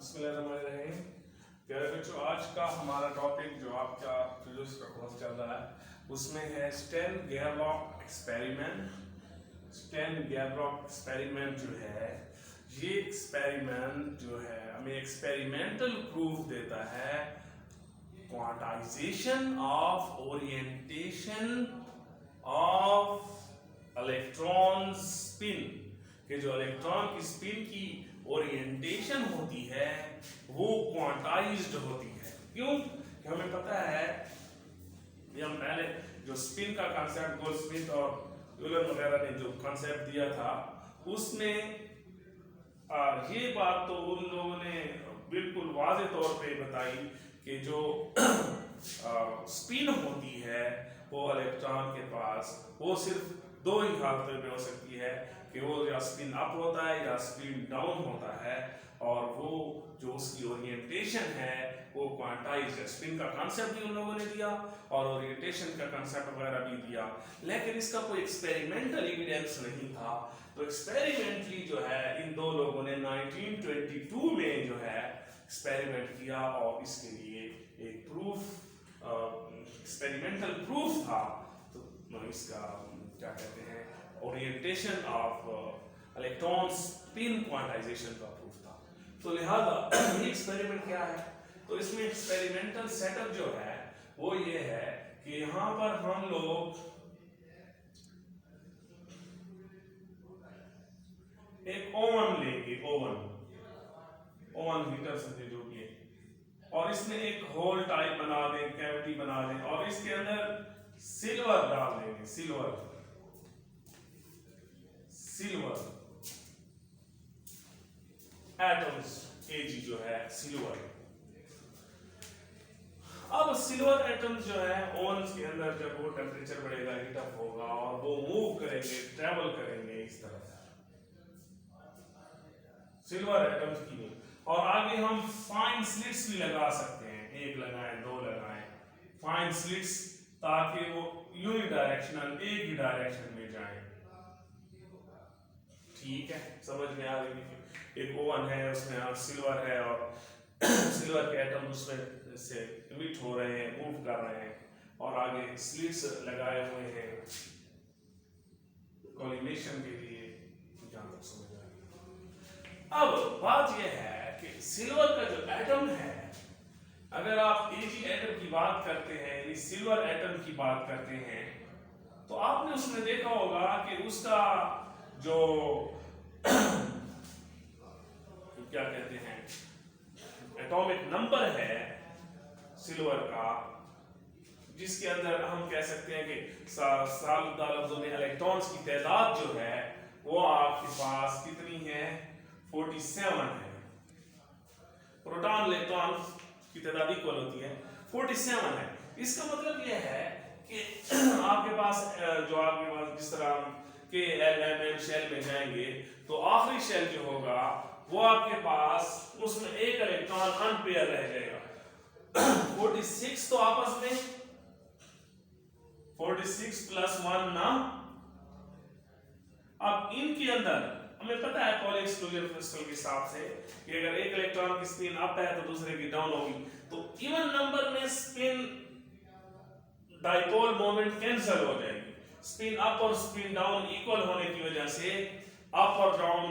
बिस्मिल्लाहिर्रहमानिर्रहीम। प्यारे बच्चों, आज का हमारा टॉपिक जो आपका फिजिक्स का कोर्स चल रहा है उसमें है स्टेन-गेयरलॉक एक्सपेरिमेंट। स्टेन-गेयरलॉक एक्सपेरिमेंट जो है ये एक्सपेरिमेंट जो है हमें एक्सपेरिमेंटल प्रूफ देता है quantization of orientation of electron spin कि जो इलेक्ट्रॉन की स्पिन की ओरिएंटेशन होती है वो क्वांटाइज्ड होती है। क्यों? कि हमें पता है कि हम पहले जो स्पिन का कॉन्सेप्ट गोल्ड स्मिथ और यूलर वगैरह ने जो कॉन्सेप्ट दिया था उसमें ये बात तो उन लोगों ने बिल्कुल वाज़े तौर पे बताई कि जो स्पिन होती है वो इलेक्ट्रॉन के पास वो सिर्फ दो ही हालतों में हो सकती है कि वो या स्पिन अप होता है या स्पिन डाउन होता है, और वो जो उसकी ओरिएंटेशन है वो क्वांटाइज्ड है। स्पिन का कांसेप्ट भी उन लोगों ने दिया और ओरिएंटेशन का कांसेप्ट वगैरह भी दिया, लेकिन इसका कोई एक्सपेरिमेंटल एविडेंस नहीं था। तो एक्सपेरिमेंटली जो है इन दो लोगों ने 1922 में जो है एक्सपेरिमेंट किया और इसके लिए एक प्रूफ एक्सपेरिमेंटल प्रूफ था। तो इसका क्या कहते हैं orientation of electron spin quantization का प्रूफ था। तो लिहाजा ये एक्सपेरिमेंट क्या है, तो इसमें एक्सपेरिमेंटल सेटअप जो है वो ये है कि यहाँ पर हम लोग एक ओवन लेंगे, ओवन हीटर समझे जो भी है, और इसमें एक होल टाइप बना दें, कैविटी बना दें और इसके अंदर सिल्वर डाल देंगे, सिल्वर एटम्स Ag जो है सिल्वर। अब सिल्वर एटम्स जो है ओवन के अंदर जब वो टेम्परेचर बढ़ेगा हीट अप होगा और वो मूव करेंगे, ट्रेवल करेंगे इस तरफ सिल्वर एटम्स की, और आगे हम फाइन स्लिट्स भी लगा सकते हैं, एक लगाएं दो लगाएं फाइन स्लिट्स, ताकि वो यूनिडायरेक्शनल एक ही डायरेक्शन में जाए। ठीक है, समझ में आ गई। एक ओवन है उसमें सिल्वर है और सिल्वर के एटम उसमें से इमिट हो रहे हैं, मूव कर रहे हैं, और आगे स्लिट्स लगाए हुए हैं कोलिमेशन के लिए। जहां तक समझ आ गई। अब बात यह है कि सिल्वर का जो एटम है, अगर आप Ag एटम की बात करते हैं यानी सिल्वर एटम की बात करते हैं, तो आपने उसमें देखा होगा कि उसका जो क्या कहते हैं एटॉमिक नंबर है सिल्वर का, जिसके अंदर हम कह सकते हैं कि सादा लफ्जों में इलेक्ट्रॉन्स की तादाद जो है वो आपके पास कितनी है 47 है। प्रोटॉन इलेक्ट्रॉन की तादाद इक्वल होती है 47 है। इसका मतलब यह है कि आपके पास जो आपके पास जिस तरह के LMN शेल में जाएंगे तो आखिरी शेल जो होगा वो आपके पास उसमें एक इलेक्ट्रॉन अनपेयर रह जाएगा 46 तो आपस में 46 प्लस 1 ना। अब इनके अंदर हमें पता है पॉली एक्सक्लूजन प्रिंसिपल के हिसाब से कि अगर एक इलेक्ट्रॉन की स्पिन अप है तो दूसरे की डाउन होगी, तो इवन नंबर में स्पिन डाइपोल मोमेंट कैंसिल हो जाएगी। स्पिन अप और स्पिन डाउन इक्वल होने की वजह से अप और डाउन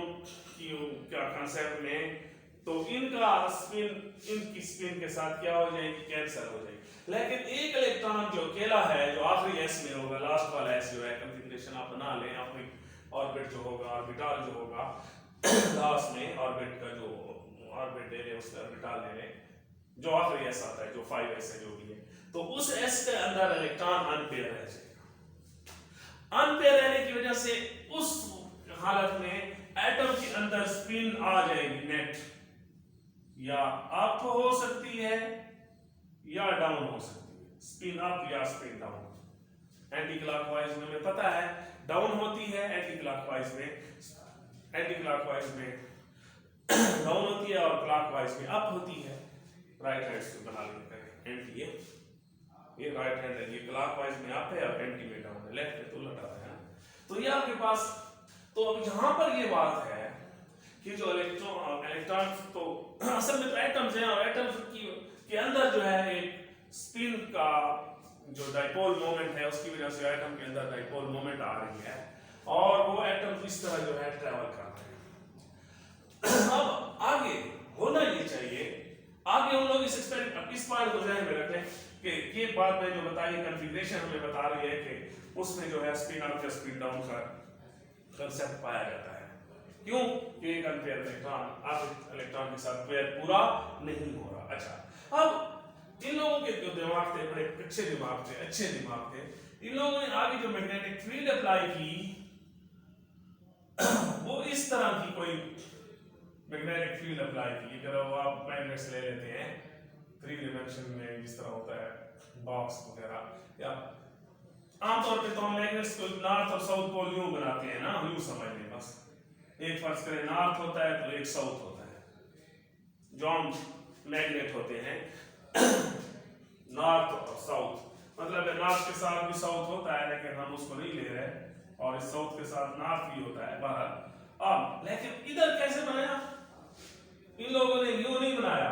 की क्या कांसेप्ट में तो इनका स्पिन इनकी स्पिन के साथ क्या हो जाएगी, कैंसिल हो जाएगी। लेकिन एक इलेक्ट्रॉन जो अकेला है जो आखिरी s में होगा, लास्ट वाला s जो है कॉन्फ़िगरेशन आप बना लें, अपनी ऑर्बिट जो होगा ऑर्बिटल जो होगा लास्ट में ऑर्बिट का जो ऑर्बिट ले लें उसका ऑर्बिटल ले लें जो आखिरी s आता है जो 5s है जो भी है, तो उस s के अंदर इलेक्ट्रॉन अनपेयर रह जाएगा। अनपेयर रहने की वजह से उस हालत में एटम के अंदर स्पिन आ जाएगी नेट, या अप हो सकती है या डाउन हो सकती है, स्पिन अप या स्पिन डाउन। एंटी क्लॉकवाइज में हमें पता है डाउन होती है, एंटी क्लॉकवाइज में डाउन होती है और क्लॉकवाइज में अप होती है। राइट हैंड से बना लेते हैं एंटी, ये राइट हैंड है, ये क्लॉकवाइज में अप है और एंटी में डाउन है, लेफ्ट में तो उल्टा है। तो ये आपके पास, तो अब यहां पर ये बात है कि जो इलेक्ट्रॉन तो असल में तो एटम्स हैं, और एटम्स के अंदर जो है एक स्पिन का जो डाइपोल मोमेंट है उसकी वजह से एटम के अंदर डाइपोल मोमेंट आ रही है, और वो एटम इस तरह जो है ट्रेवल कर रहे हैं। अब आगे होना ये चाहिए, आगे हम लोग इस पॉइंट को ध्यान में रखें कि ये बात में जो बताई कॉन्फ़िगरेशन हमें बता रही है कि उसमें जो है स्पिन अप या स्पिन डाउन का कंसेप्ट पाया जाता है। क्यों? कि एक अनपेयर इलेक्ट्रॉन के साथ पेयर पूरा नहीं हो रहा। अच्छा, अब इन लोगों के जो दिमाग थे बड़े अच्छे दिमाग थे, इन लोगों ने आगे जो मैग्नेटिक फील्ड अप्लाई की वो इस तरह की कोई मैग्नेटिक फील्ड अप्लाई की। अगर आप मैग्नेट्स ले लेते हैं 3 डायमेंशन में, जिस तरह होता है बॉक्स वगैरह, या आमतौर पे तो हम मैग्नेट्स को नॉर्थ और साउथ पोल यूं बनाते हैं ना, यूं समझ लें बस। एक फर्ज करें नॉर्थ होता है तो एक साउथ होता है। जो हम मैग्नेट होते हैं नॉर्थ और साउथ, मतलब नॉर्थ के साथ भी साउथ होता है लेकिन हम उसको नहीं ले रहे, और इस साउथ के साथ नॉर्थ भी होता है बाहर। अब लेकिन इधर कैसे बनाया? इन लोगों ने यूं नहीं बनाया,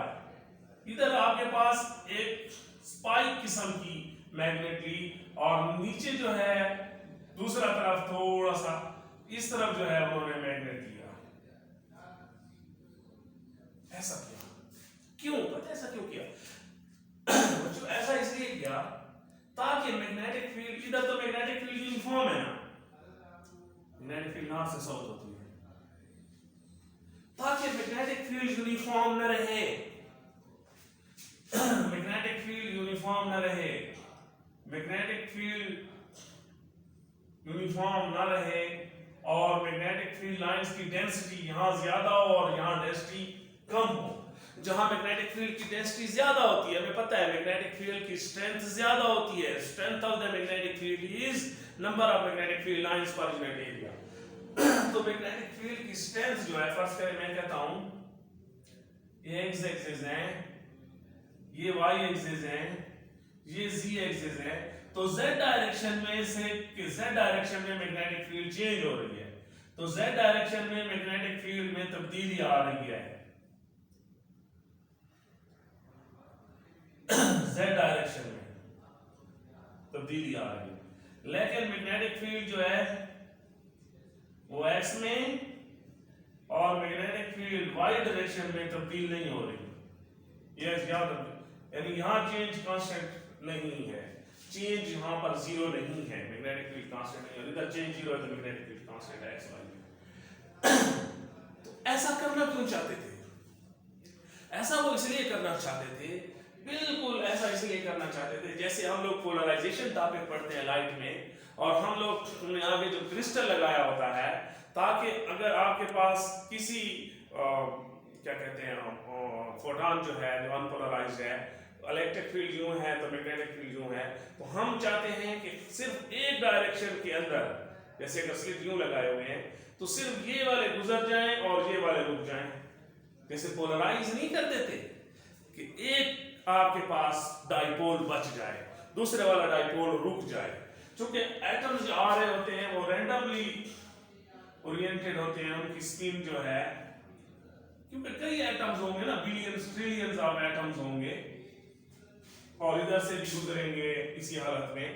इधर आपके पास एक स्पाइक किस्म की मैग्नेट ली, और नीचे जो है दूसरा तरफ थोड़ा सा इस तरफ जो है उन्होंने मैग्नेट लिया। ऐसा किया क्यों? पता है ऐसा क्यों किया? बच्चों ऐसा इसलिए किया ताकि मैग्नेटिक फील्ड, इधर तो मैग्नेटिक फील्ड यूनिफॉर्म है ना, मैग्नेटिक फील्ड नॉर्थ से साउथ होती है, ताकि मैग्नेटिक फील्ड यूनिफॉर्म न रहे, मैग्नेटिक फील्ड यूनिफॉर्म न रहे, मैग्नेटिक फील्ड यूनिफॉर्म न रहे, और मैग्नेटिक फील्ड लाइंस की डेंसिटी यहां ज्यादा हो और यहां डेंसिटी कम हो। जहां मैग्नेटिक फील्ड की डेंसिटी ज्यादा होती है, हमें पता है मैग्नेटिक फील्ड की स्ट्रेंथ ज्यादा होती है, strength of the magnetic field is number of magnetic field lines per unit area. तो मैग्नेटिक फील्ड की स्ट्रेंथ जो है, फर्स्ट करें मैं कहता हूं ये एक्स एक्सिस है, ये वाई एक्सिस है, ये जी एक्सिस है, तो z डायरेक्शन में से कि z डायरेक्शन में मैग्नेटिक फील्ड चेंज हो रही है, तो z डायरेक्शन में मैग्नेटिक फील्ड में तब्दीली आ रही है। z डायरेक्शन में तब्दीली आ रही है, लेकिन मैग्नेटिक फील्ड जो है वो x में, और मैग्नेटिक फील्ड y डायरेक्शन में तब्दील नहीं हो रही। ये याद रखिए, यानी यहां चेंज कांस्टेंट नहीं है, चेंज यहां पर जीरो नहीं है, मैग्नेटिक फील्ड कांस्टेंट नहीं है, इधर चेंज जीरो है तो मैग्नेटिक फील्ड कांस्टेंट है x y। तो ऐसा करना क्यों चाहते थे? ऐसा वो इसलिए करना चाहते थे, बिल्कुल ऐसा इसलिए करना चाहते थे, जैसे हम लोग पोलराइजेशन टॉपिक पढ़ते हैं लाइट में, और हम लोग आगे जो क्रिस्टल लगाया होता है, ताकि अगर आपके पास किसी क्या कहते हैं फोटॉन जो है जो अनपोलराइज्ड है, इलेक्ट्रिक फील्ड यूं है तो मैग्नेटिक फील्ड यूं है, तो हम चाहते हैं कि सिर्फ एक डायरेक्शन के अंदर, जैसे अगर स्लिट यूं लगाए हुए हैं तो सिर्फ ये वाले गुजर जाएं और ये वाले रुक जाएं। जैसे पोलराइज नहीं कर देते कि एक आपके पास डाइपोल बच जाए, दूसरे वाला डाइपोल रुक जाए। क्योंकि एटम्स जो आ रहे होते हैं वो रैंडमली ओरिएंटेड होते हैं, उनकी स्पिन जो है, क्योंकि कई एटम्स होंगे ना, बिलियंस ट्रिलियंस ऑफ एटम्स होंगे और इधर से भी गुजरेंगे इसी हालत में।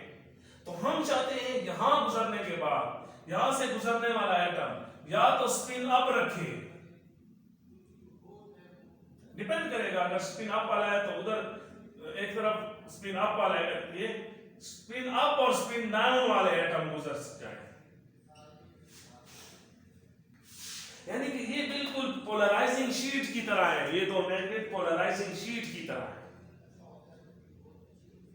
तो हम चाहते हैं यहां गुजरने के बाद यहां से गुजरने वाला एटम या तो स्पिन अप रखे, डिपेंड करेगा, अगर स्पिन अप वाला है तो उधर एक तरफ स्पिन अप वाला है, ये स्पिन अप और स्पिन डाउन वाले एटम गुजर जाए। यानी कि ये बिल्कुल पोलराइजिंग शीट की तरह है, ये तो मैग्नेट पोलराइजिंग शीट की तरह है,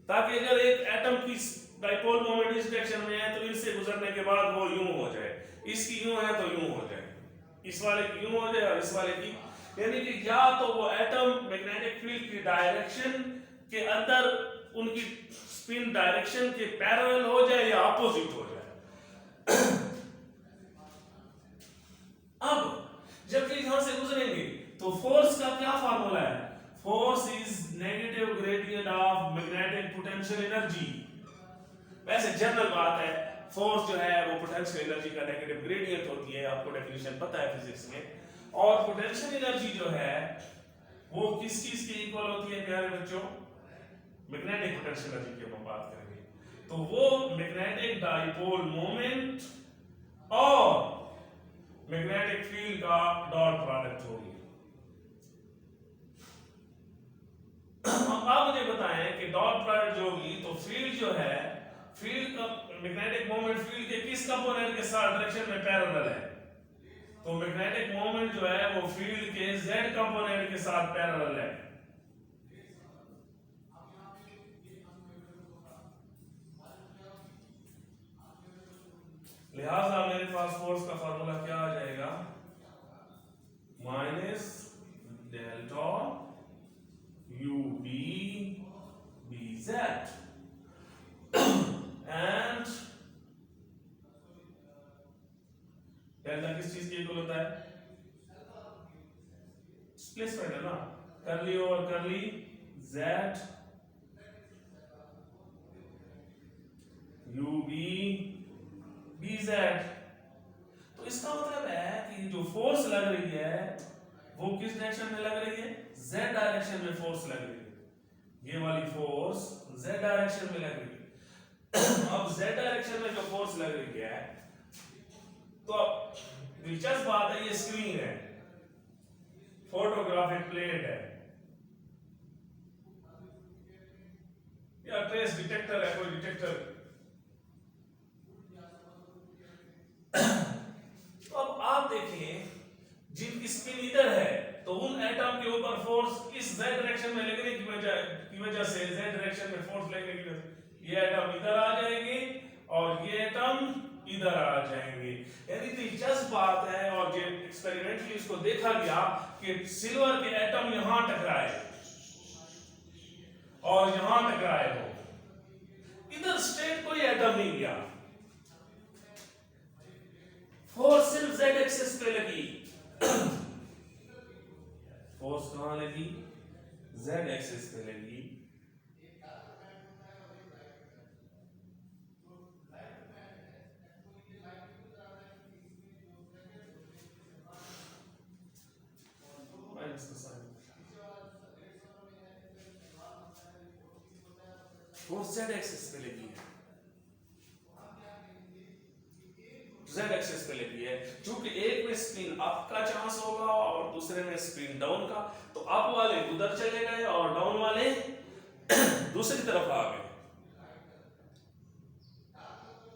ताकि अगर एक एटम की डाइपोल मोमेंट इस डायरेक्शन में है तो इनसे गुजरने के बाद वो यूं हो जाए, इसकी यूं है तो यूं हो जाए, इस वाले की यूं हो जाए और इस वाले की, यानी कि या तो वो एटम मैग्नेटिक फील्ड की डायरेक्शन के अंदर उनकी स्पिन डायरेक्शन के पैरेलल हो जाए या अपोजिट हो जाए। अब जब ये यहां से गुजरेंगे तो फोर्स का क्या फार्मूला है? Force is negative gradient of magnetic potential energy. वैसे जनरल बात है, फोर्स जो है वो पोटेंशियल एनर्जी का नेगेटिव ग्रेडियंट होती है, आपको डेफिनेशन पता है फिजिक्स में। और पोटेंशियल एनर्जी जो है वो किस चीज के इक्वल होती है प्यारे बच्चों? मैग्नेटिक पोटेंशियल एनर्जी की हम बात करेंगे, तो वो मैग्नेटिक डाइपोल मोमेंट और मैग्नेटिक फील्ड का डॉट प्रोडक्ट होगी। अब मुझे बताएं कि डॉट प्रोडक्ट जो होगी तो फील्ड जो है, फील्ड का मैग्नेटिक मोमेंट फील्ड के किस कंपोनेंट के साथ डायरेक्शन में पैरेलल है? तो मैग्नेटिक मोमेंट जो है वो फील्ड के z कंपोनेंट के साथ पैरेलल है। लिहाजा मेरे पास फोर्स का फार्मूला क्या आ जाएगा? Minus delta UB BZ and delta किस चीज के इक्वल होता है? डिस्प्लेसमेंट है ना, करली ओवर करली Z UB BZ। तो इसका मतलब है कि जो फोर्स लग रही है वो किस डायरेक्शन में लग रही है? Z डायरेक्शन में फोर्स लग रही है। ये वाली फोर्स Z डायरेक्शन में लग रही है। अब Z डायरेक्शन में जो फोर्स लग रही है, तो दिलचस्प बात है, ये स्क्रीन है, फोटोग्राफिक प्लेट है या ट्रेस डिटेक्टर है, कोई डिटेक्टर। तो अब आप देखें, जिनकी स्पिन इधर है तो उन एटम के ऊपर फोर्स इस z डायरेक्शन में लगने की वजह से z डायरेक्शन में फोर्स लगने की वजह से ये एटम इधर आ जाएंगे और ये एटम इधर आ जाएंगे। यानी दिलचस्प बात है, और ये एक्सपेरिमेंटली इसको देखा गया कि सिल्वर के एटम यहां टकराए और यहां टकराए हो, इधर स्ट्रेट कोई एटम नहीं गया, फोर्स सिर्फ z एक्सिस पे लगी। फोर्स कहां लगी? z एक्सिस पे लगी। फोर्स z एक्सिस पे लगी है, z एक्सिस पे लगी है। चूंकि एक में स्पिन अप का चांस होगा और दूसरे में स्पिन डाउन का, तो अप वाले उधर चले गए और डाउन वाले दूसरी तरफ आ गए।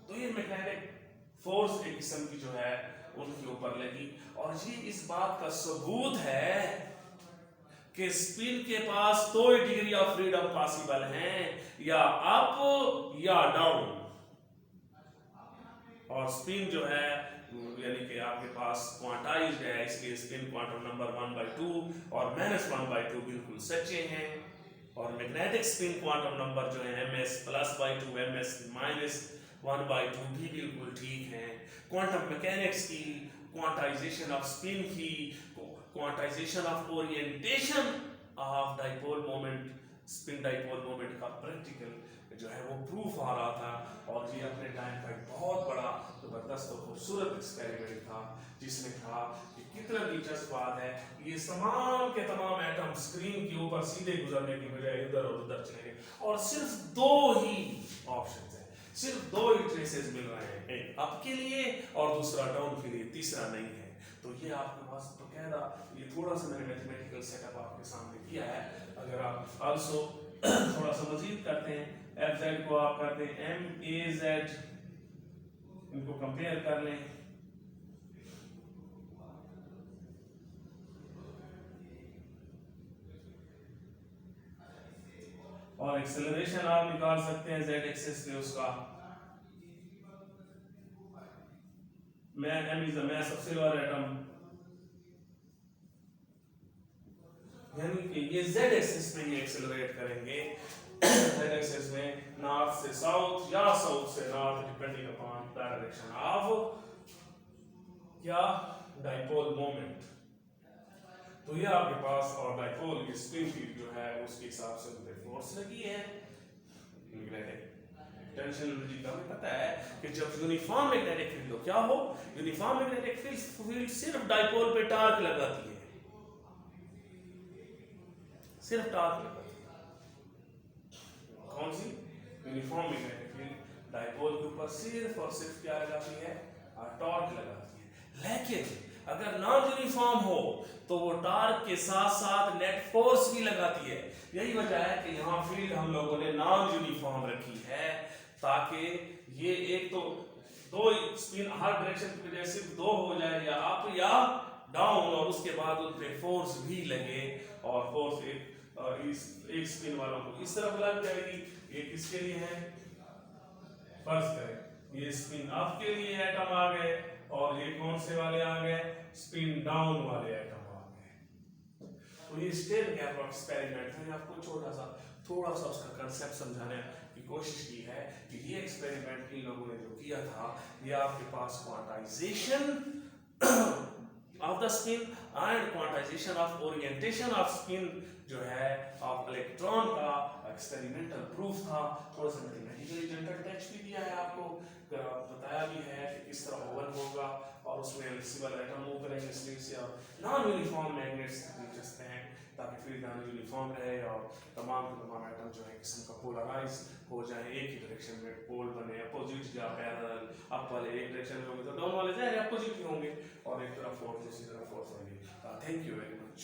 तो ये मैग्नेटिक फोर्स एक किस्म की जो है उनके ऊपर लगी, और ये इस बात का सबूत है कि स्पिन के पास 2 डिग्री ऑफ फ्रीडम पॉसिबल हैं, या अप या डाउन। और स्पिन जो है यानी कि आपके पास क्वांटाइज्ड है, इसलिए स्पिन क्वांटम नंबर 1/2 और -1/2 बिल्कुल सच्चे हैं, और मैग्नेटिक स्पिन क्वांटम नंबर जो है ms+/2 ms-1/2 भी बिल्कुल ठीक हैं। क्वांटम मैकेनिक्स की क्वांटाइजेशन ऑफ स्पिन की quantization of orientation of dipole moment, spin dipole moment का प्रैक्टिकल जो है वो प्रूफ आ रहा था, और ये अपने टाइम का एक बहुत बड़ा जबरदस्त और खूबसूरत एक्सपेरिमेंट था, जिसने कहा कि कितना दिलचस्प बात है, ये तमाम के तमाम एटम स्क्रीन के ऊपर सीधे गुजरने की बजाय इधर और उधर चले गए, और सिर्फ 2 ही ऑप्शंस हैं, सिर्फ 2 ही ट्रेसेस मिल रहे हैं, एक अप के लिए और दूसरा डाउन के लिए, तीसरा नहीं है। तो ये आपके पास बकायदा ये थोड़ा सा मैंने मैथमेटिकल सेटअप आपके सामने किया है। अगर आप आल्सो थोड़ा सा मजीद करते हैं, FZ को आप करते हैं MAZ, इनको कंपेयर कर लें, और एक्सेलरेशन आप निकाल सकते हैं Z एक्सिस पे उसका। मैं सबसे लोअर एटम, यानी कि ये Z एक्सिस पे ये एक्सेलरेट करेंगे, Z एक्सिस में नॉर्थ से साउथ या साउथ से north, depending upon the direction of क्या डाइपोल मोमेंट। तो ये आपके पास, और डाइपोल की स्पिन फील्ड जो है उसके हिसाब से फोर्स लगी है मैग्नेटिक। टेंशन एनर्जी का हमें पता है कि जब यूनिफॉर्म मैग्नेटिक फील्ड हो, क्या हो, यूनिफॉर्म मैग्नेटिक फील्ड सिर्फ डाइपोल पे टार्क लगाती है, सिर्फ टार्क लगाती है। कौन सी? यूनिफॉर्म मैग्नेटिक फील्ड डाइपोल के ऊपर सिर्फ और सिर्फ क्या लगाती है? टॉर्क लगाती है। लेकिन अगर नॉन यूनिफॉर्म हो तो वो टार्क के साथ साथ नेट फोर्स भी लगाती है। यही वजह है कि यहाँ फील्ड हम लोगों ने नॉन यूनिफॉर्म रखी है, ताकि ये एक तो दो स्पिन हर डायरेक्शन की वजह से दो हो जाए, या अप या डाउन, और उसके बाद उन पे फोर्स भी लगे, और फोर्स एक स्पिन वालों को इस तरफ लग जाएगी। ये किसके लिए है? फर्ज करें ये स्पिन अप के लिए एटम आ गए, और ये कौन से वाले आ गए? स्पिन डाउन वाले एटम आ गए। तो ये स्टेल गैप एक्सपेरिमेंट है, आपको थोड़ा सा उसका कंसेप्ट समझाने की कोशिश की है कि ये एक्सपेरिमेंट इन लोगों ने जो किया था, ये आपके पास quantization of the spin and quantization of orientation of spin जो है ऑफ इलेक्ट्रॉन का एक्सपेरिमेंटल प्रूफ था। थोड़ा सा मैथमेटिकली जनरल टच भी दिया है आपको, बताया भी है कि किस तरह ओवन होगा और उसमें रिसीवर एटम मूव करेंगे स्लिट से, और नॉन यूनिफॉर्म मैग्नेट्स दिलचस्प हैं ताकि फील्ड नॉन यूनिफॉर्म रहे और तमाम के तमाम एटम जो है किस्म का पोलराइज हो जाए, एक ही डायरेक्शन में पोल बने, अपोजिट या पैरेलल, अप वाले एक डायरेक्शन में होंगे तो डाउन वाले जाए अपोजिट ही होंगे, और एक तरफ फोर्स दूसरी तरफ फोर्स होंगे। Thank you very much.